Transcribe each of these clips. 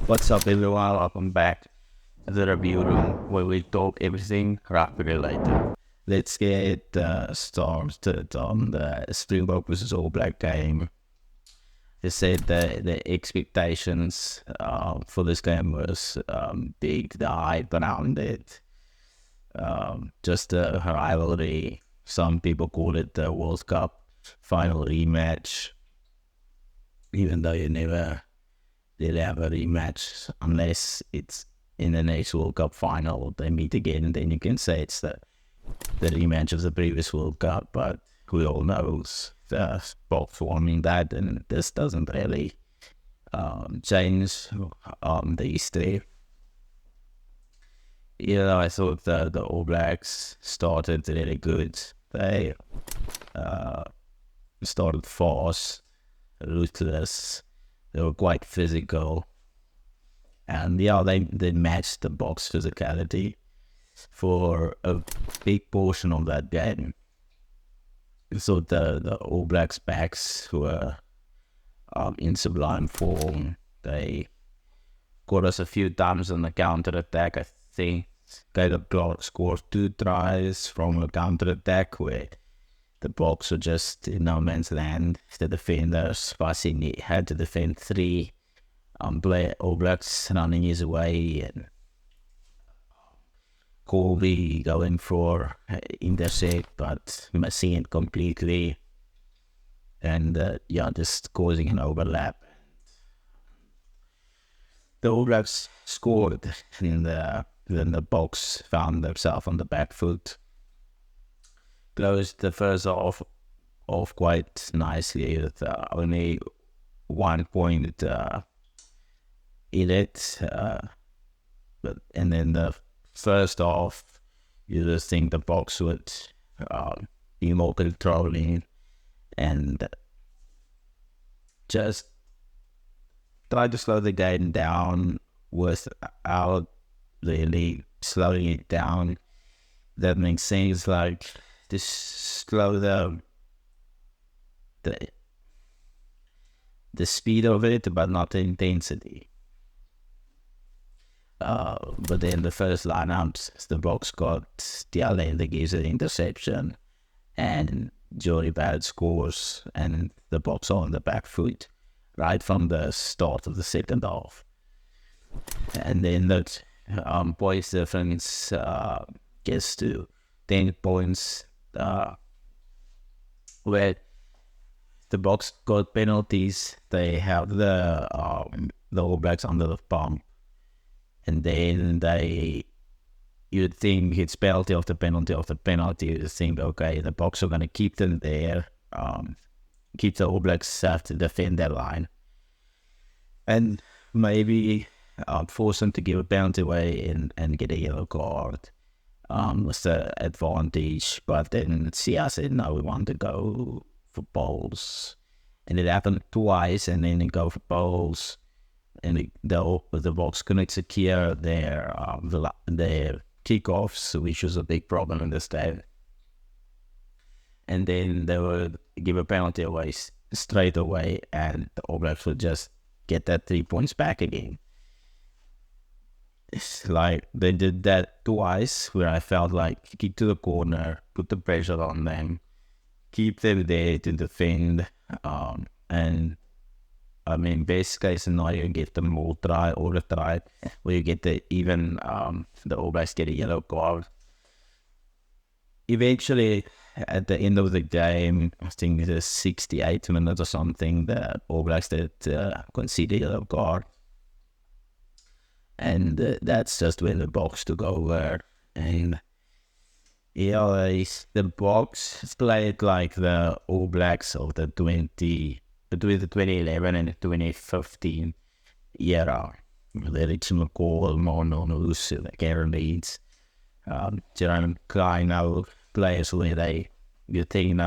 What's up, everyone? Welcome back to the review room where we talk everything rugby related. Let's get started on the Springbok versus All Black game. They said the expectations for this game was big, the hype around it, just a rivalry. Some people call it the World Cup final rematch, even though you never did have a rematch unless it's in the next World Cup final. They meet again, and then you can say it's the rematch of the previous World Cup. But we all know the both forming that, and this doesn't really change the history. I thought the All Blacks started really good. They started fast, ruthless. They were quite physical, and they matched the Boks physicality for a big portion of that game. So the All Blacks backs were in sublime form. They got us a few times on the counter attack. I think Caleb Clark scored 2 tries from a counter attack where the Boks were just in no man's land. The defenders, Fasini, had to defend 3 All Blacks running his way, and Colby going for intercept, but missing it completely, and just causing an overlap. The All Blacks scored, and then the Boks found themselves on the back foot. Closed the first half off quite nicely with only 1 point in it. And then the first half, you just think the Boks would be more controlling and just try to slow the game down without really slowing it down. That makes sense, like just slow the speed of it, but not the intensity. But then the first lineouts, the Boks got DLA that gives an interception, and Jory Barrett scores, and the Boks are on the back foot right from the start of the second half. And then that points difference gets to 10 points, where the Boks got penalties. They have the All Blacks under the pump, and then you'd think it's penalty after penalty after penalty. You'd think, okay, the Boks are going to keep them there, keep the All Blacks have to defend their line, and maybe force them to give a penalty away and get a yellow card. Was the advantage, but then Sia said, no, we want to go for bowls, and it happened twice, and then they go for bowls, and the Boks couldn't secure their kickoffs, which was a big problem in this game, and then they would give a penalty away straight away, and the All Blacks would just get that 3 points back again. It's like they did that twice, where I felt like kick to the corner, put the pressure on them, keep them there to defend, and I mean, best case scenario, get them all try or a try, where you get the All Blacks get a yellow card. Eventually, at the end of the game, I think the 68 minutes or something, the All Blacks did concede a yellow card. And that's just when the Boks took over. And the Boks played like the All Blacks of the between the 2011 and the 2015 era. The Rich McCall, Mono Nusu, the Karen Leeds, Jerome Klein, players where you think,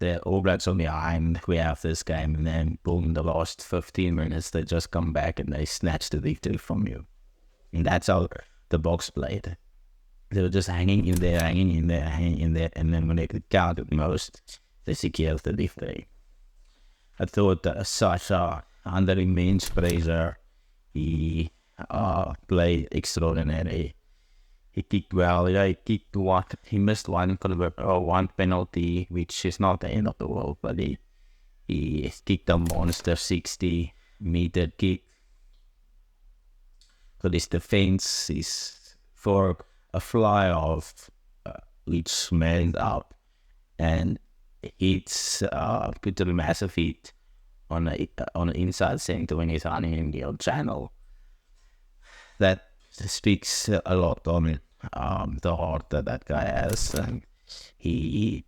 the All Blacks on behind, we have this game, and then boom, the last 15 minutes, they just come back and they snatch the victory from you. And that's how the Boks played. They were just hanging in there, and then when they could count it most, they secured the victory. I thought Sasha, under immense pressure, he played extraordinary. He kicked well. Yeah, he kicked one. He missed one penalty, which is not the end of the world, but he kicked a monster 60-meter kick. So this defense is for a fly off, which manned up and hits put a massive hit on an inside center when he's running in the channel. That speaks a lot on the heart that guy has, and he's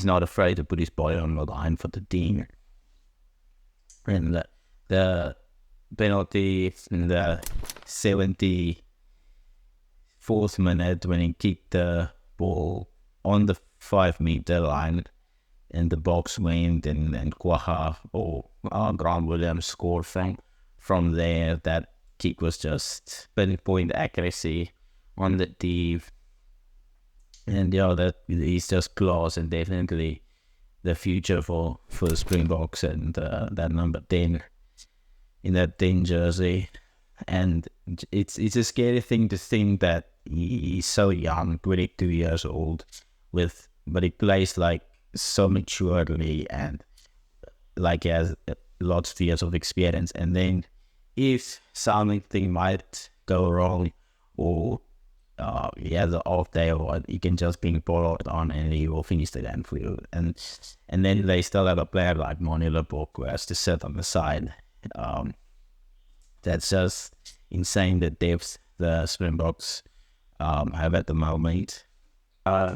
not afraid to put his body on the line for the team. And the penalty in the 74th minute when he kicked the ball on the 5-meter line and the box went and Kwaha or Grant Williams scored from there. That kick was just pinpoint accuracy on the tee, and that is just class and definitely the future for the Springboks, and that number 10 in that 10 jersey. And it's a scary thing to think that he's so young, 22 years old, but he plays like so maturely and like he has lots of years of experience. And then if something might go wrong, or he has an off day, or what, he can just be followed on and he will finish the game for you. And then they still have a player like Moni Lebok who has to sit on the side. That's just insane, the depth the Springboks have at the moment.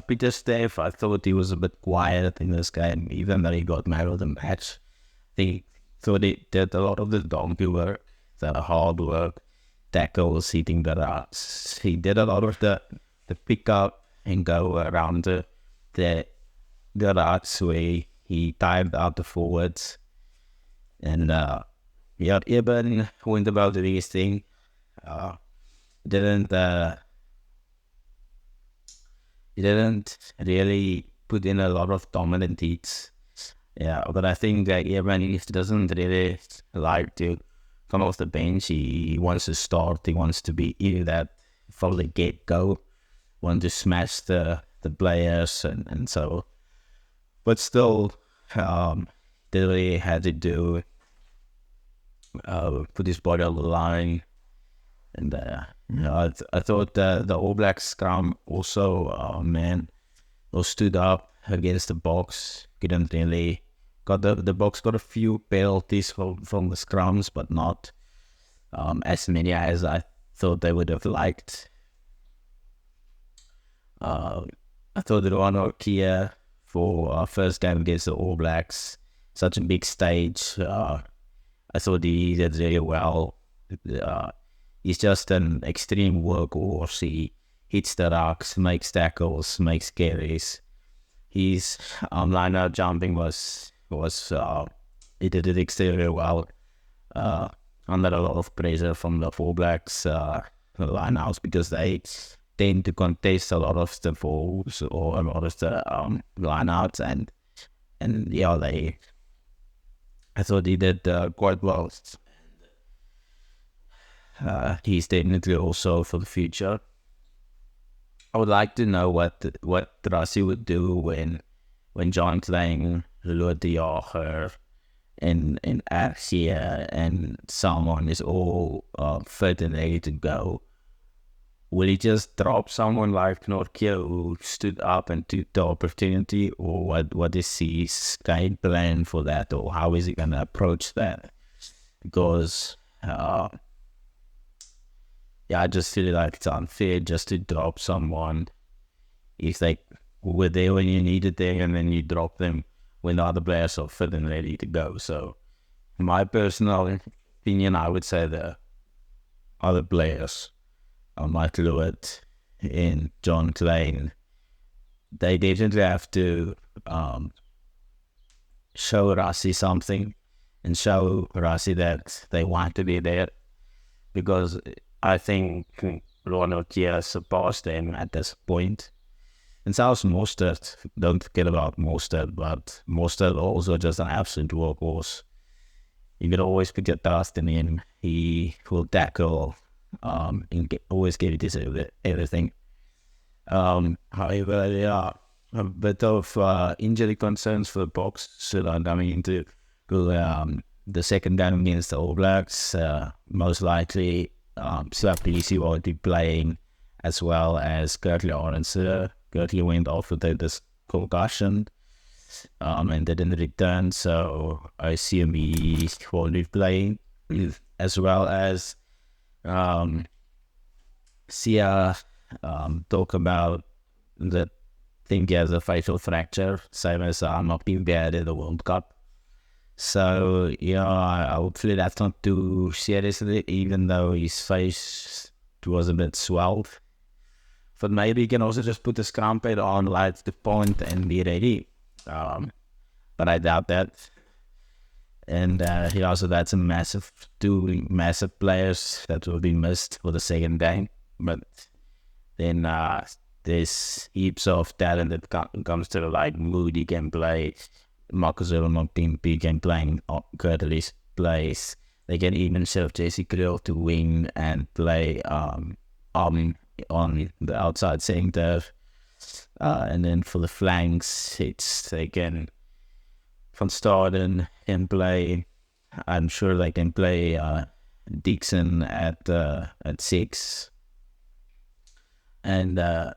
Peter Steph, I thought he was a bit quiet in this game, even though he got man of the match. They thought he did a lot of the donkey work, the hard work, tackles, hitting the ruts. He did a lot of the pick up and go around the ruts where he timed out the forwards. And Eben went about his thing. He didn't really put in a lot of dominant hits. Yeah, but I think that Eben doesn't really like to come off the bench. He wants to start. He wants to be in that from the get-go. Want to smash the players and so. But still, didn't really had to do put his body on the line. And I thought the All Blacks scrum also, stood up against the Boks. Couldn't really got the Boks got a few penalties from the scrums, but not as many as I thought they would have liked. I thought that one or Kia for our first game against the All Blacks, such a big stage. I thought he did really well. He's just an extreme workhorse. He hits the rocks, makes tackles, makes carries. His line-out jumping was he did it extremely well. Under a lot of pressure from the All Blacks line-outs, because they tend to contest a lot of the falls or a lot of the line-outs, and I thought he did quite well. He's definitely also for the future. I would like to know what Rassie would do when John Klein, Lord de Jager, and Arcia and someone is all fit and ready to go. Will he just drop someone like Norkia who stood up and took the opportunity, or what is his game plan for that, or how is he going to approach that? Because I just feel like it's unfair just to drop someone if they were there when you needed them, and then you drop them when the other players are fit and ready to go. So, in my personal opinion, I would say the other players, Mike Lewis and John Klein, they definitely have to show Rassie something and show Rassie that they want to be there, because I think Ronald Kia surpassed them at this point. And South Mostert, don't forget about Mostert, but Mostert also just an absolute workhorse. You can always put your trust in him. He will tackle, always give you this everything. However, there are a bit of injury concerns for the Boks. So coming into the second game against the All Blacks, most likely Swapisi won't be playing, as well as Gertlie Arendse. Gertlie went off with this concussion and didn't return, so I assume he won't be playing, as well as Sia talk about that think he has a facial fracture, same as not being bad in the World Cup. So hopefully that's not too serious, even though his face was a bit swelled. But maybe he can also just put the scrum pad on, light the point, and be ready. But I doubt that. And he also had some two massive players that will be missed for the second game. But then there's heaps of talent that comes to like Moody can play, Marcus Ilmoktimpi can play Curtis plays. They can even serve Jesse Kriel to wing and play on the outside centre. And then for the flanks, they can Van Staden can play. I'm sure they can play Dixon at 6, and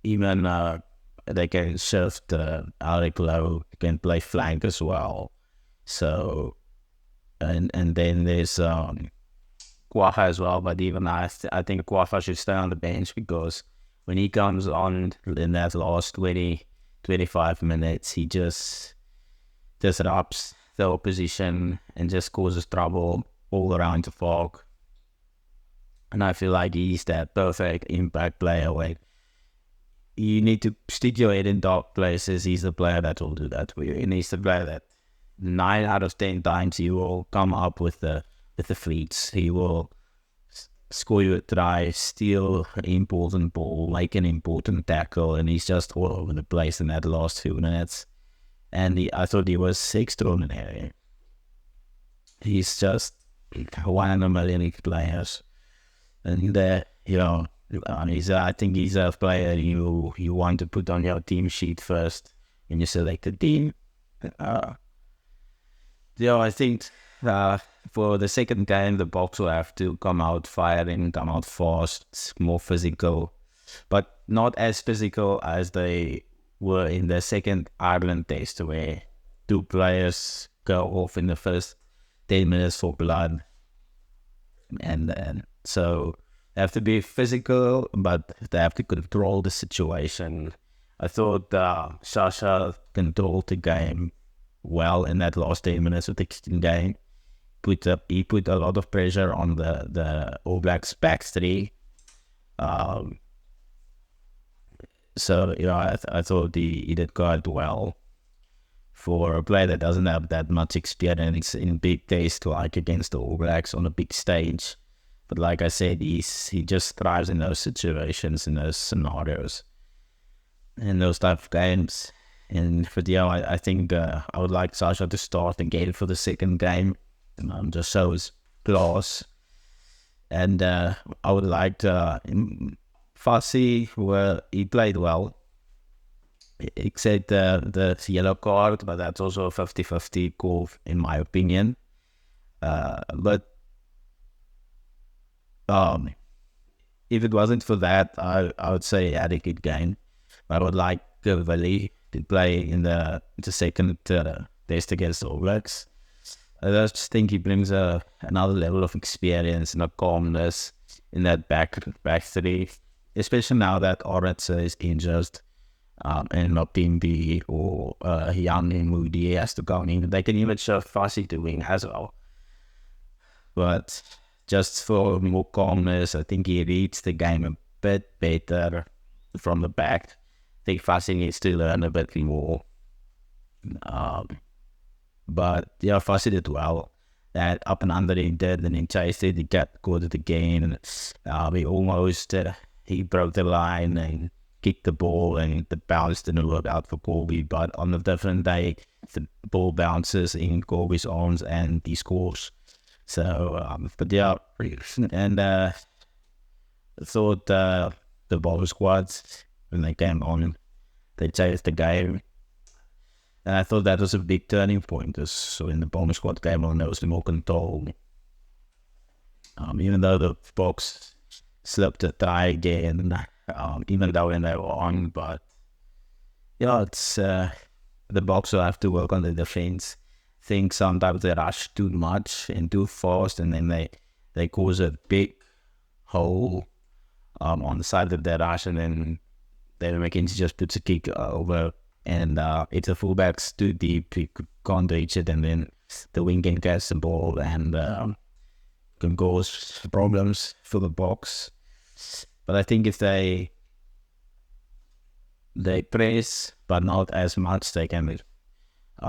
even they can shift Alec Lowe can play flank as well. So and then there's Kwafa as well, but even I think Kwafa should stay on the bench, because when he comes on in that last 20-25 minutes, he just disrupts the opposition and just causes trouble all around the park. And I feel like he's that perfect impact player where you need to stick your head in dark places. He's the player that will do that for you. And he's the player that 9 out of 10 times he will come up with the fleets. He will score you a try, steal an important ball, make an important tackle, and he's just all over the place in that last few minutes. And I thought he was extraordinary. He's just one in a million players. And I think he's a player you want to put on your team sheet first when you select a team. I think for the second game, the Boks will have to come out firing, come out fast, more physical, but not as physical as they were in the second Ireland test, where 2 players go off in the first 10 minutes for blood. And so they have to be physical, but they have to control the situation. I thought Sasha controlled the game well in that last 10 minutes of the game. He put a lot of pressure on the All Blacks back three. So I thought he did quite well for a player that doesn't have that much experience in big tests, like against the All Blacks on a big stage. But like I said, he just thrives in those situations, in those scenarios, in those type of games. And for I think I would like Sasha to start again for the second game, just show his class. And I would like Fassi, well, he played well, except the yellow card, but that's also a 50-50 call in my opinion. But if it wasn't for that, I would say he had a good game. I would like Willie to play in the second test against the All Blacks. I just think he brings another level of experience and a calmness in that back three, especially now that Arendse is injured and Mapimpi or Young and Moody has to go in. They can even show Fassi to wing as well. But just for more calmness, I think he reads the game a bit better from the back. I think Fassi needs to learn a bit more. But Fassi did well. That up and under he did, and he chased it, he got caught it again. And he almost he broke the line, and kicked the ball and the bounce didn't work out for Corby. But on a different day, the ball bounces in Corby's arms and he scores. So, but yeah, and I thought the ball squads, when they came on, they changed the game. And I thought that was a big turning point. So in the bomber squad came on, there was more control. Even though the Boks slipped a tie again, even though when they were on, but yeah, it's the Boks will have to work on the defense. I think sometimes they rush too much and too fast, and then they cause a big hole on the side of that rush, and then McKenzie just puts a kick over, and if the fullback's too deep, he can't reach it, and then the wing can catch the ball and can cause problems for the Boks. But I think if they press, but not as much, they can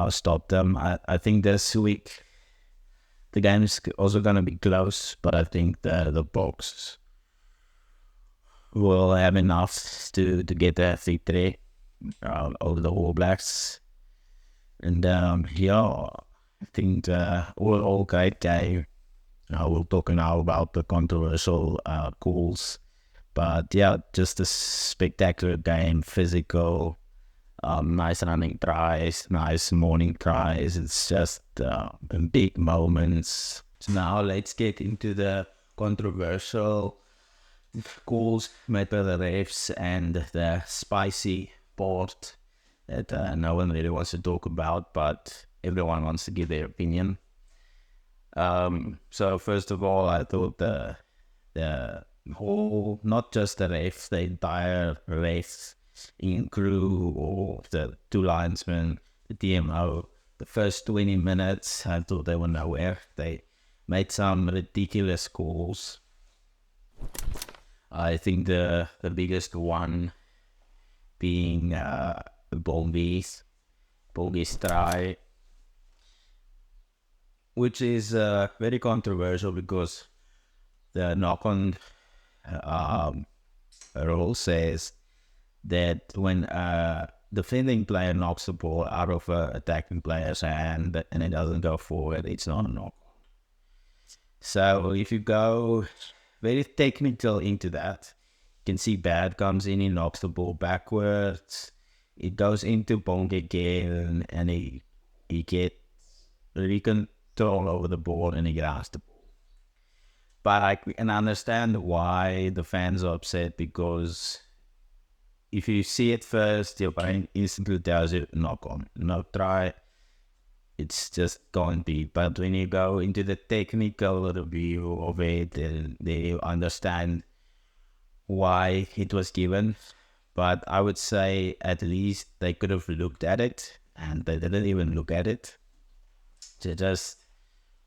stop them. I think this week the game is also going to be close, but I think the Boks will have enough to get that victory over the All Blacks. And I think all great game. We'll talk now about the controversial calls, but yeah, just a spectacular game, physical, nice running tries, nice morning tries. It's just big moments. So now let's get into the controversial calls made by the refs and the spicy part that no one really wants to talk about, but everyone wants to give their opinion. So first of all, I thought the whole, not just the refs, the entire refs in crew or the two linesmen, the DMO, the first 20 minutes, I thought they were nowhere. They made some ridiculous calls. I think the biggest one being Bongi's try, which is very controversial because the knock-on rule says that when a defending player knocks the ball out of an attacking player's hand and it doesn't go forward, it's not a knock-on. So if you go very technical into that, you can see Bad comes in, he knocks the ball backwards, it goes into Bongi again, and he gets control over the ball and he grabs the ball. But I can understand why the fans are upset, because if you see it first, your brain instantly tells you knock on, no try. It's just going to be. But when you go into the technical review of it, then you understand why it was given. But I would say at least they could have looked at it, and they didn't even look at it. They just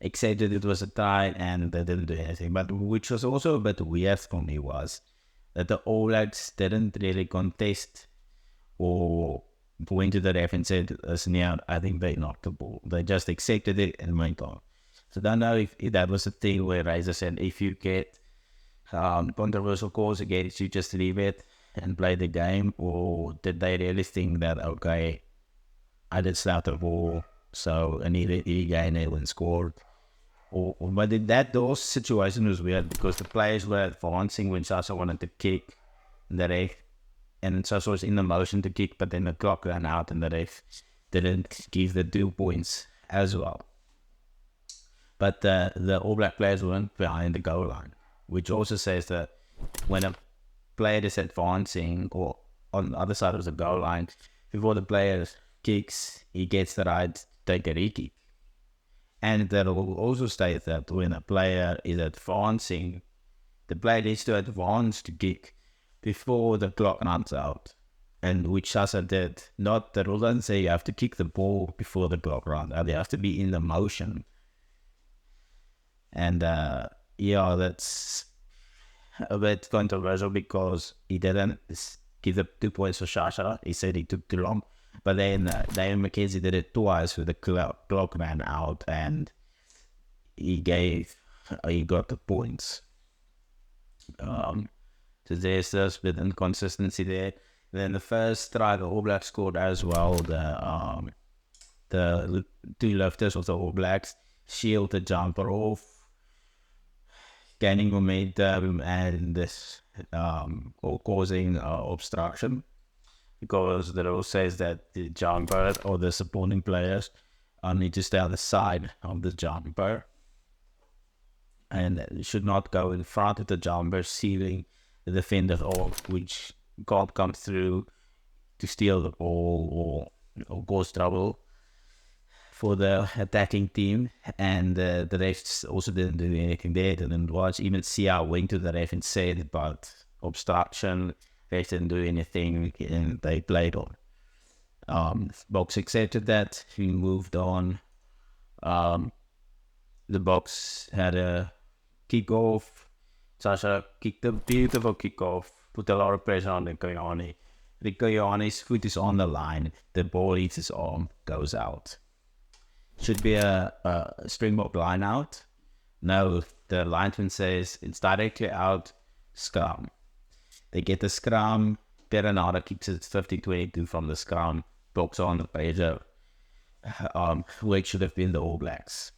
accepted it was a tie and they didn't do anything. But which was also a bit weird for me was that the All Blacks didn't really contest or went to the ref and said, listen, yeah, I think they knocked the ball. They just accepted it and went on. So I don't know if that was a thing where Razor said, if you get controversial calls against you, just leave it and play the game, or did they really think that, okay, I did slap the ball, so I need he gained it and scored? But in those situation was weird because the players were advancing when Sasa wanted to kick the ref, and Sasa was in the motion to kick, but then the clock ran out and the ref didn't give the 2 points as well. But the All Black players weren't behind the goal line, which also says that when a player is advancing or on the other side of the goal line, before the player kicks, he gets the right to take a re-kick. And that will also state that when a player is advancing, the player needs to advance to kick before the clock runs out. And which Sasa did. Not the rule doesn't say you have to kick the ball before the clock runs out. You have to be in the motion. And that's a bit controversial because he didn't give the 2 points for Sasha. He said he took too long. But then David McKenzie did it twice with the clock ran out and he got the points. So there's a bit of inconsistency there. then the first try the All Blacks scored as well. The two lifters of the All Blacks shield the jumper off, gaining momentum and this or causing obstruction, because the rule says that the jumper or the supporting players need to stay on the side of the jumper and should not go in front of the jumper, sealing the defender off, which can't come through to steal the ball or cause trouble for the attacking team. And the refs also didn't do anything there. Didn't watch. Even Sia went to the ref and said about obstruction. Refs didn't do anything, and they played on. Box accepted that. We moved on. The Box had a kickoff. Sasha kicked a beautiful kickoff, put a lot of pressure on Rikoyani. Rikoyani's foot is on the line. The ball hits his arm, goes out. Should be a Springbok line out. No, the linesman says it's directly out, scrum. They get the scrum. Perenara keeps it 50-22 from the scrum. Box on the pressure, which should have been the All Blacks.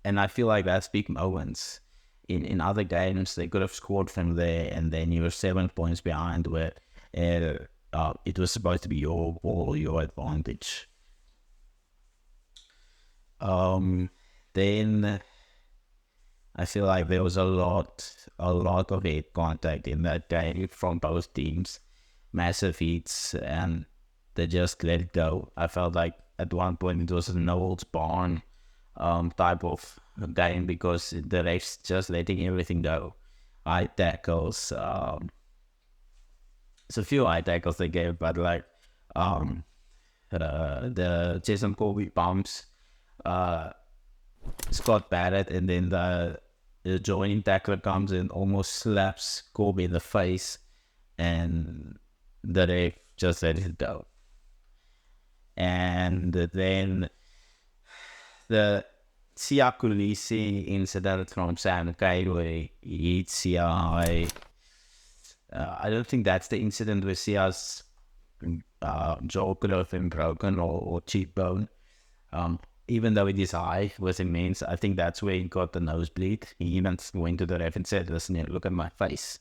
And I feel like that's big moments. In other games, they could have scored from there, and then you were 7 points behind where it was supposed to be your ball, your advantage. Then I feel like there was a lot of head contact in that game from both teams. Massive hits, and they just let it go. I felt like at one point it was a no-holds barn type of game, because the refs just letting everything go. High tackles. It's a few high tackles they gave, but like the Jason Kobe bumps, Scott Barrett, and then the joining tackler comes in, almost slaps Kobe in the face, and the ref just let it go. And then the Sia Kulisi incident from Sam Kay, where he hit Sia high. I don't think that's the incident where Sia's jaw could have been broken or cheekbone. Even though it is high with immense, I think that's where he got the nosebleed. He even went to the ref and said, "Listen, look at my face.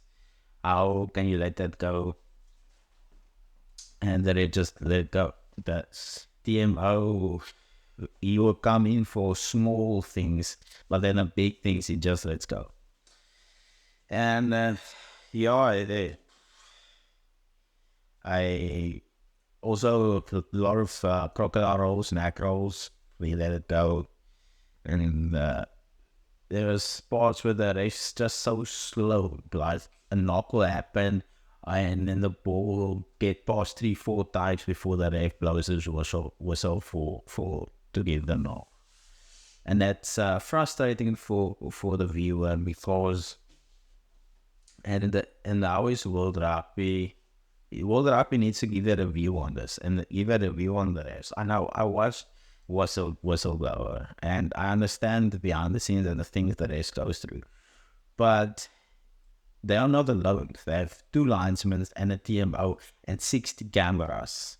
How can you let that go?" And then it just let it go. That's TMO. He will come in for small things, but then the big things he just lets go. And I also a lot of crocodile rolls, neck rolls. We let it go, and there was parts where the race just so slow. Like a knock will happen, and then the ball will get past 3-4 times before the ref blows his whistle for to give the knock. And that's frustrating for the viewer, because and in the always World Rugby needs to give a review on this and give a review on the refs. I know I was whistleblower, and I understand the behind the scenes and the things that refs goes through, but they are not alone. They have 2 linesmen and a TMO and 60 cameras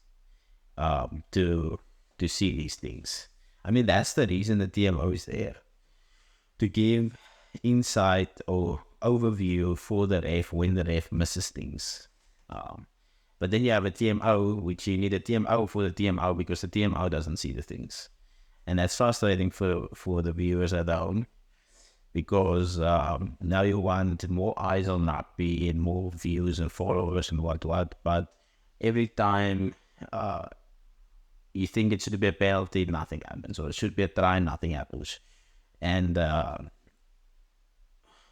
to see these things. I mean, that's the reason the TMO is there, to give insight or overview for the ref when the ref misses things. But then you have a TMO, which you need a TMO for the TMO, because the TMO doesn't see the things. And that's frustrating for the viewers at home, because now you want more eyes on rugby and more views and followers and what, but every time you think it should be a penalty, nothing happens, or it should be a try, nothing happens. And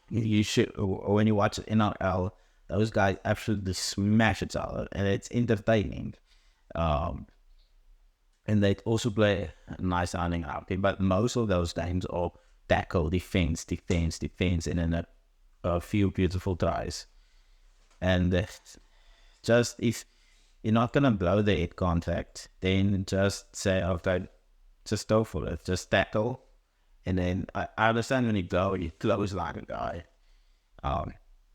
you should, when you watch NRL, those guys absolutely smash each other, and it's entertaining. And they also play a nice running rugby, but most of those games are tackle, defense, and then a few beautiful tries. And just if you're not gonna blow the head contact, then just say, okay, just go for it, just tackle. And then I understand when you blow, you close like a guy.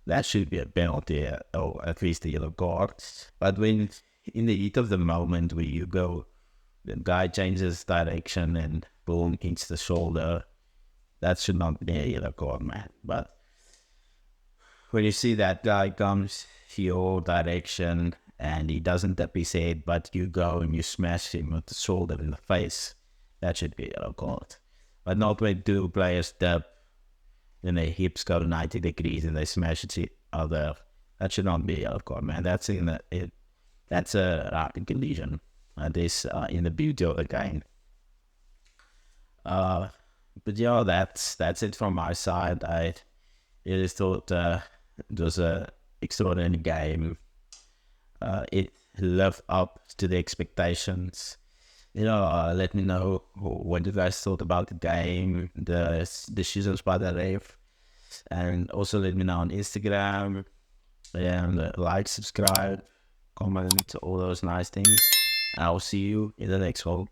that should be a penalty or at least a yellow card. But when in the heat of the moment where you go, the guy changes direction and boom, hits the shoulder, that should not be a yellow card, man. But when you see that guy comes your direction and he doesn't tap his head, but you go and you smash him with the shoulder in the face, that should be a yellow card. But not when two players tap, then their hips go 90 degrees and they smash each other. That should not be a yellow card, man. That's that's a rapid collision. This in the beauty of the game. But yeah, that's it from my side. I really thought it was a extraordinary game. It lived up to the expectations. Let me know what you guys thought about the game, the decisions by the ref, and also let me know on Instagram. And like, subscribe, comment, all those nice things. I'll see you in the next one.